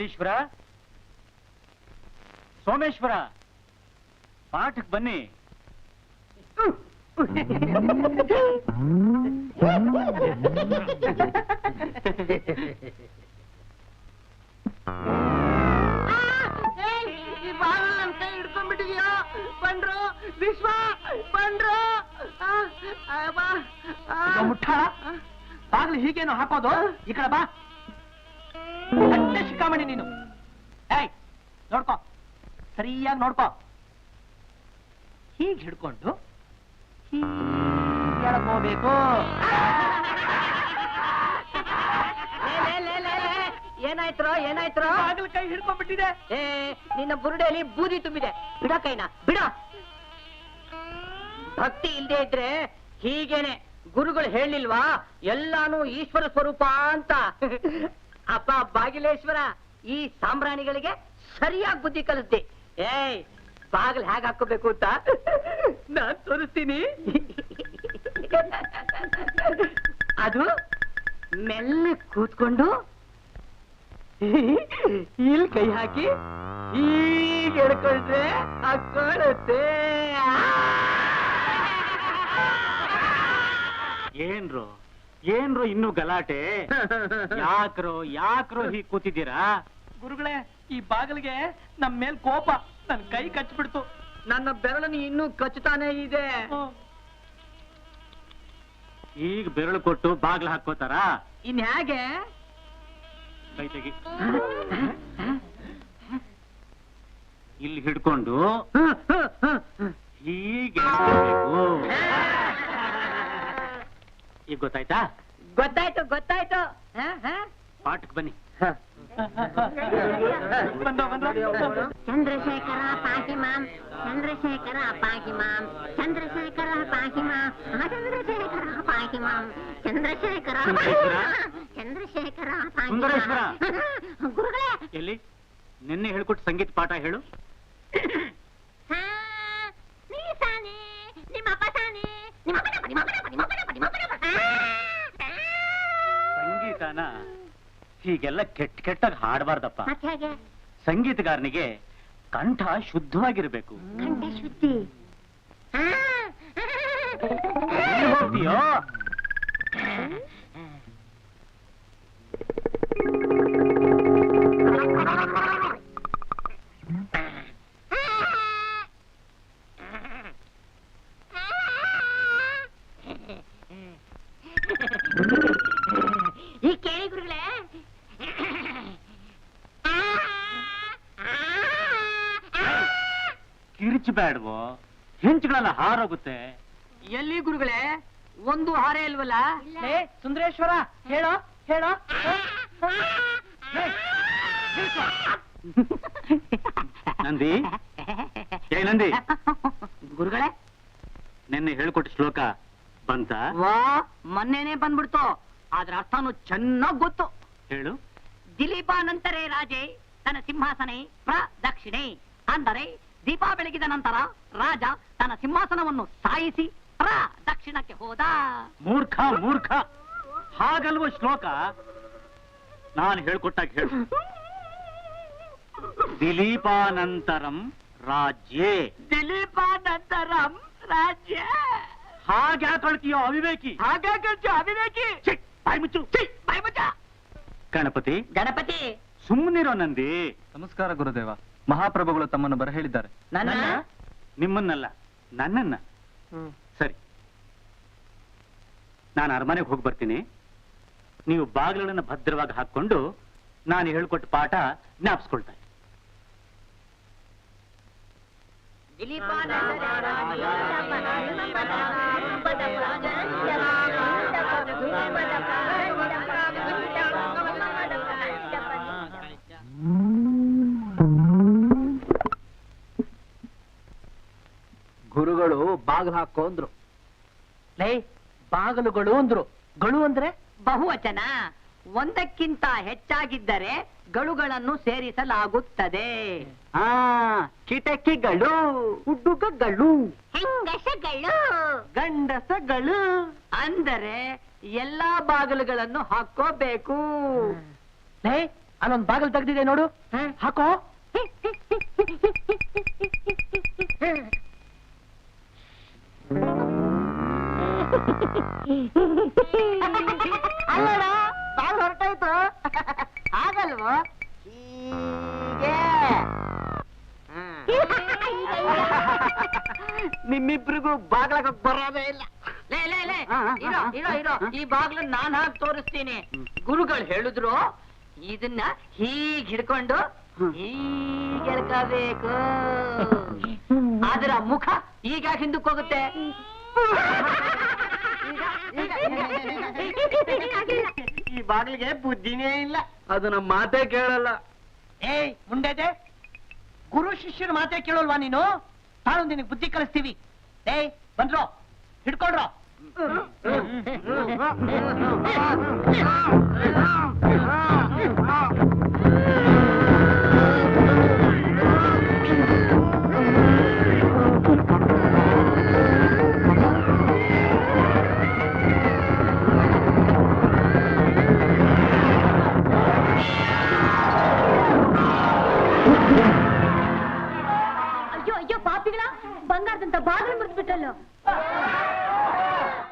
ಯತೀಶ್ವರ, ಸೋಮೇಶ್ವರ, ಪಾಠಕ್ಕೆ ಬನ್ನಿ. ಹಿಡ್ಕೊಂಡ್ಬಿಟ್ಟಿದ್ಯಾ? ಬಂದ್ರು ವಿಶ್ವ, ಬಂದ್ರು. ಮುಟ್ಟ ಬಾಗ್ಲು ಹೀಗೇನು ಹಾಕೋದು? ಈ ಕಡೆ ಬಾ. ಶಿಖಾಮಣಿ ನೀನು. ಏಯ್ ನೋಡ್ಕೋ, ಸರಿಯಾಗಿ ನೋಡ್ಕೋ. ಹೀಗೆ ಹಿಡ್ಕೊಂಡು ಹೀಗೆಳ್ಕೋಬೇಕು. ಏನಾಯ್ತ್ರೋ ಏನಾಯ್ತ್ರೋ? ಬಾಗಿಲು ಕೈ ಹಿಡ್ಕೊಂಡ್ಬಿಟ್ಟಿದೆ. ನಿನ್ನ ಬುರುಡೆಯಲ್ಲಿ ಬೂದಿ ತುಂಬಿದೆ. ಬಿಡ ಕೈನ, ಬಿಡ. ಭಕ್ತಿ ಇಲ್ದೇ ಇದ್ರೆ ಹೀಗೇನೆ. ಗುರುಗಳು ಹೇಳಿಲ್ವಾ ಎಲ್ಲಾನು ಈಶ್ವರ ಸ್ವರೂಪ ಅಂತ? ಅಪ್ಪ ಬಾಗಿಲೇಶ್ವರ, ಈ ಸಾಂಬ್ರಾಣಿಗಳಿಗೆ ಸರಿಯಾಗಿ ಬುದ್ಧಿ ಕಲಿಸ್ದೆ. ಏಯ್, ಬಾಗಿಲು ಹೇಗೆ ಹಾಕೋಬೇಕು ಅಂತ ನಾನ್ ತೋರಿಸ್ತೀನಿ. ಅದು ಮೆಲ್ಲ ಕೂತ್ಕೊಂಡು ಇಲ್ಲಿ ಕೈ ಹಾಕಿ ಈಗ ಎಡ್ಕೊಂಡ್ರೆ ಹಾಕೊಳ್ಳುತ್ತೆ. ಏನ್ರು ಏನ್ರು ಇನ್ನೂ ಗಲಾಟೆ? ಯಾಕ್ರೋ ಹೀಗೆ ಕೂತಿದ್ದೀರಾ? ಗುರುಗಳೇ, ಈ ಬಾಗಿಲಿಗೆ ನಮ್ ಮೇಲ್ ಕೋಪ. ನನ್ ಕೈ ಕಚ್ಬಿಡ್ತು. ನನ್ನ ಬೆರಳನ್ನು ಇನ್ನೂ ಕಚ್ಚುತ್ತಾನೆ ಇದೆ. ಈಗ ಬೆರಳು ಕೊಟ್ಟು ಬಾಗ್ಲು ಹಾಕೋತಾರ? ಇನ್ ಹೇಗೆ? ಕೈ ತೆಗಿ. ಇಲ್ಲಿ ಹಿಡ್ಕೊಂಡು ಹೀಗೆ ಈಗ ಗೊತ್ತಾಯ್ತಾ? ಗೊತ್ತಾಯ್ತು ಗೊತ್ತಾಯ್ತು. ಪಾಠಕ್ಕೆ ಬನ್ನಿ. ಚಂದ್ರಶೇಖರ ಪಾಹಿ ಮಾಂ, ಚಂದ್ರಶೇಖರ ಪಾಹಿ ಮಾಂ, ಚಂದ್ರಶೇಖರ ಪಾಹಿ ಮಾಂ, ಚಂದ್ರಶೇಖರ ಪಾಹಿ ಮಾಂ, ಚಂದ್ರಶೇಖರ ಚಂದ್ರಶೇಖರ ಸುಂದರೇಶ್ವರ, ಗುರುಗಳೇ. ಎಲ್ಲಿ ನಿನ್ನೆ ಹೇಳ್ಕೊಟ್ಟು ಸಂಗೀತ ಪಾಠ ಹೇಳು. ಸಂಗೀತನ ಹೀಗೆಲ್ಲ ಕೆಟ್ಟಾಗಿ ಹಾಡಬಾರ್ದಪ್ಪ. ಸಂಗೀತಗಾರನಿಗೆ ಕಂಠ ಶುದ್ಧವಾಗಿರ್ಬೇಕು. ಕಂಠ ಶುದ್ಧಿ. ಹೋಗ್ತೀಯೋ? ಈ ಕೇಳಿ ಗುರುಗಳೇ, ಕಿರಿಚಬೇಡ್ವೋ, ಹೆಂಚುಗಳೆಲ್ಲ ಹಾರೋಗುತ್ತೆ. ಎಲ್ಲಿ ಗುರುಗಳೇ? ಒಂದು ಹಾರೆ ಇಲ್ವಲ್ಲ? ಸುಂದರೇಶ್ವರ, ಹೇಳೋ ಹೇಳೋ. ನಂದಿ, ಏ ನಂದಿ, ಗುರುಗಳೇ, ನಿನ್ನೆ ಹೇಳ್ಕೊಟ್ಟ ಶ್ಲೋಕ ಬಂತ? ವಾ, ಮೊನ್ನೆನೆ ಬಂದ್ಬಿಡ್ತು. ಆದ್ರ ಅರ್ಥನು ಚೆನ್ನಾಗ್ ಗೊತ್ತು. ಹೇಳು. ದಿಲೀಪಾನಂತರೇ ರಾಜೇ ತನ್ನ ಸಿಂಹಾಸನೆ ಪ್ರದಕ್ಷಿಣೆ. ಅಂದರೆ ದೀಪ ಬೆಳಗಿದ ನಂತರ ರಾಜ ತನ್ನ ಸಿಂಹಾಸನವನ್ನು ಸಾಯಿಸಿ ಪ್ರದಕ್ಷಿಣಕ್ಕೆ ಹೋದ. ಮೂರ್ಖ ಮೂರ್ಖ, ಹಾಗಲ್ವ ಶ್ಲೋಕ? ನಾನು ಹೇಳ್ಕೊಟ್ಟಾಗ ಹೇಳು. ದಿಲೀಪಾನಂತರಂ ರಾಜ್ಯೇ. ದಿಲೀಪಾನಂತರಂ ರಾಜ್ಯ. ಹಾಗೆ ಕಳ್ತೀಯೋ ಅವಿವೇಕಿ? ಹಾಗೆ ಕಳ್ತೀಯೋ ಅವಿವೇಕಿ? ಬಾಯ್ ಮುಚ್ಚು, ಬಾಯ್ ಮುಚ್ಚ. ಗಣಪತಿ, ಗಣಪತಿ, ಸುಮ್ಮನಿರೋ ನಂದಿ. ನಮಸ್ಕಾರ ಗುರುದೇವ. ಮಹಾಪ್ರಭುಗಳು ತಮ್ಮನ್ನು ಬರ ಹೇಳಿದ್ದಾರೆ. ನನ್ನ ನಿಮ್ಮನ್ನಲ್ಲ, ನನ್ನನ್ನ. ಸರಿ, ನಾನು ಅರಮನೆಗೆ ಹೋಗಿ ಬರ್ತೀನಿ. ನೀವು ಬಾಗಿಲುಗಳನ್ನು ಭದ್ರವಾಗಿ ಹಾಕೊಂಡು ನಾನು ಹೇಳ್ಕೊಟ್ಟ ಪಾಠ ಜ್ಞಾಪಿಸ್ಕೊಳ್ತಾ. ಗುರುಗಳು ಬಾಗಿಲು ಹಾಕೊಂಡ್ರು. ಲೇ, ಬಾಗಿಲುಗಳು ಅಂದ್ರು. ಗಳು ಅಂದ್ರೆ ಬಹುವಚನ. ಒಂದಕ್ಕಿಂತ ಹೆಚ್ಚಾಗಿದ್ದರೆ ಗಳುಗಳನ್ನು ಸೇರಿಸಲಾಗುತ್ತದೆ. ಕಿಟಕಿಗಳು, ಹುಡುಗಗಳು, ಹೆಂಗಸಗಳು, ಗಂಡಸಗಳು. ಅಂದರೆ ಎಲ್ಲಾ ಬಾಗಿಲುಗಳನ್ನು ಹಾಕೋಬೇಕು. ಲೇ, ಅಲ್ಲೊಂದ್ ಬಾಗಿಲು ತೆಗ್ದಿದೆ ನೋಡು ಹಾಕೋ. ಅಲ್ಲಡ ಬಾಗಿಲು ಹೊರಟಾಯ್ತು. ಆಗಲ್ವೋ? ಹೀಗೆ ನಿಮ್ಮಿಬ್ರಿಗೂ ಬಾಗ್ಲಾಗ ಬರೋದೇ ಇಲ್ಲ. ಲೇ ಲೇ ಲೇ ಇರೋ ಇರೋ ಇರೋ, ಈ ಬಾಗ್ಲು ನಾನ್ ಹಾಕಿ ತೋರಿಸ್ತೀನಿ. ಗುರುಗಳು ಹೇಳಿದ್ರು ಇದನ್ನ ಹೀಗ್ ಹಿಡ್ಕೊಂಡು ಹೀಗೆ ಎಳ್ಕೋಬೇಕು. ಆದ್ರ ಮುಖ ಈಗ ಹಿಂದಕ್ಕೆ ಹೋಗುತ್ತೆ. ಈ ಬಾಗಿಲಿಗೆ ಬುದ್ಧಿನೇ ಇಲ್ಲ. ಅದು ನಮ್ಮ ಮಾತೇ ಕೇಳಲ್ಲ. ಏಯ್ ಮುಂಡೆದೆ, ಗುರು ಶಿಷ್ಯರ ಮಾತೇ ಕೇಳಲ್ವಾ ನೀನು? ತಾಳು ನಿನಗೆ ಬುದ್ಧಿ ಕಲಿಸ್ತೀವಿ. ಏಯ್ ಬಂದ್ರೋ, ಹಿಡ್ಕೊಳ್ರೋ. ಅಯ್ಯೋ ಅಯ್ಯೋ ಪಾಪಿಗಳ ಬಂಗಾರದಂತ ಬಾಗಿಲು ಮುರಿದ್ಬಿಟ್ಟಲ್ಲ.